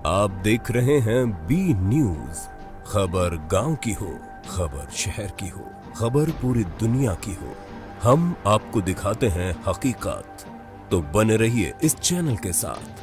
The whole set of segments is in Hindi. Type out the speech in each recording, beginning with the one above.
आप देख रहे हैं बी न्यूज। खबर गांव की हो, खबर शहर की हो, खबर पूरी दुनिया की हो, हम आपको दिखाते हैं हकीकत। तो बने रहिए इस चैनल के साथ।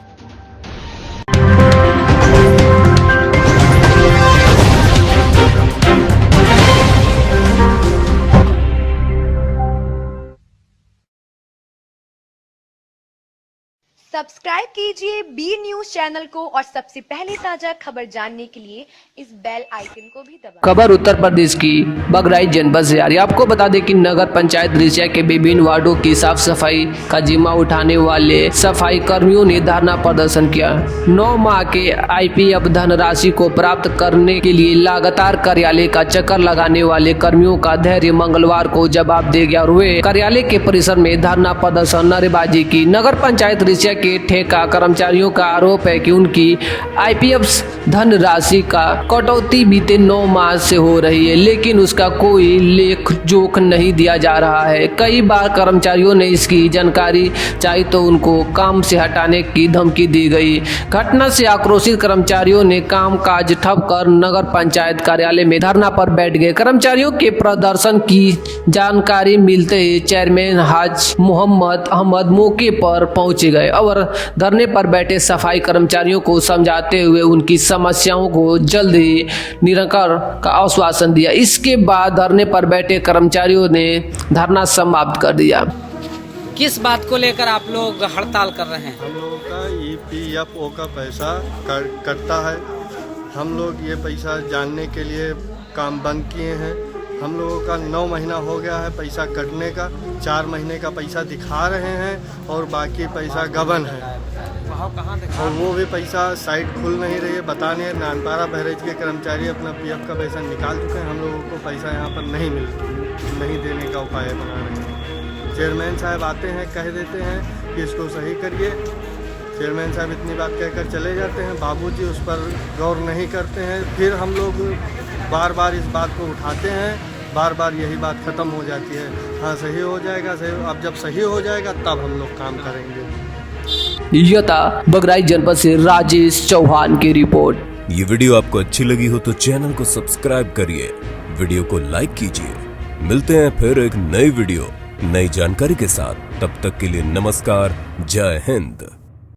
सब्सक्राइब कीजिए बी न्यूज चैनल को और सबसे पहले ताजा खबर जानने के लिए इस बेल आइकन को भी दबाएं। खबर उत्तर प्रदेश की बहराइच जनपद से आ रही है। आपको बता दें कि नगर पंचायत रिसिया के विभिन्न वार्डों की साफ सफाई का जिम्मा उठाने वाले सफाई कर्मियों ने धरना प्रदर्शन किया। 9 माह के आईपीएफ धनराशि को प्राप्त करने के लिए लगातार कार्यालय का चक्कर लगाने वाले कर्मियों का धैर्य मंगलवार को जवाब दे गया और वे कार्यालय के परिसर में धरना प्रदर्शन नारेबाजी की। नगर पंचायत रिसिया के ठेका कर्मचारियों का आरोप है कि उनकी आईपीएफ धनराशि का कटौती बीते 9 माह से हो रही है, लेकिन उसका कोई लेख जोख नहीं दिया जा रहा है। कई बार कर्मचारियों ने इसकी जानकारी चाही तो उनको काम से हटाने की धमकी दी गई। घटना से आक्रोशित कर्मचारियों ने कामकाज ठप कर नगर पंचायत कार्यालय में धरना पर बैठ गए। कर्मचारियों के प्रदर्शन की जानकारी मिलते ही चेयरमैन हाज मोहम्मद अहमद मौके पर पहुंचे गए और धरने पर बैठे सफाई कर्मचारियों को समझाते हुए उनकी समस्याओं को जल्द ही निराकरण का आश्वासन दिया। इसके बाद धरने पर बैठे कर्मचारियों ने धरना समाप्त कर दिया। किस बात को लेकर आप लोग हड़ताल कर रहे हैं? हम लोगों का ईपीएफओ का पैसा कटता है। हम लोग ये पैसा जानने के लिए काम बंद किए हैं। हम लोगों का 9 महीना हो गया है पैसा कटने का। 4 महीने का पैसा दिखा रहे हैं और बाकी पैसा गबन है। और वो भी पैसा साइट खुल नहीं रही है। बताने नानपारा बहराइच के कर्मचारी अपना पीएफ का पैसा निकाल चुके हैं। हम लोगों को पैसा यहाँ पर नहीं देने का उपाय बना रहे हैं। चेयरमैन साहब आते हैं, कह देते हैं कि इसको सही करिए। चेयरमैन साहब इतनी बात कहकर चले जाते हैं। बाबूजी उस पर गौर नहीं करते हैं। फिर हम लोग बार बार इस बात को उठाते हैं, बार बार यही बात ख़त्म हो जाती है। हाँ सही हो जाएगा, सही। अब जब सही हो जाएगा तब हम लोग काम करेंगे। यथा बहराइच जनपद से राजेश चौहान की रिपोर्ट। ये वीडियो आपको अच्छी लगी हो तो चैनल को सब्सक्राइब करिए, वीडियो को लाइक कीजिए। मिलते हैं फिर एक नई वीडियो नई जानकारी के साथ। तब तक के लिए नमस्कार, जय हिंद।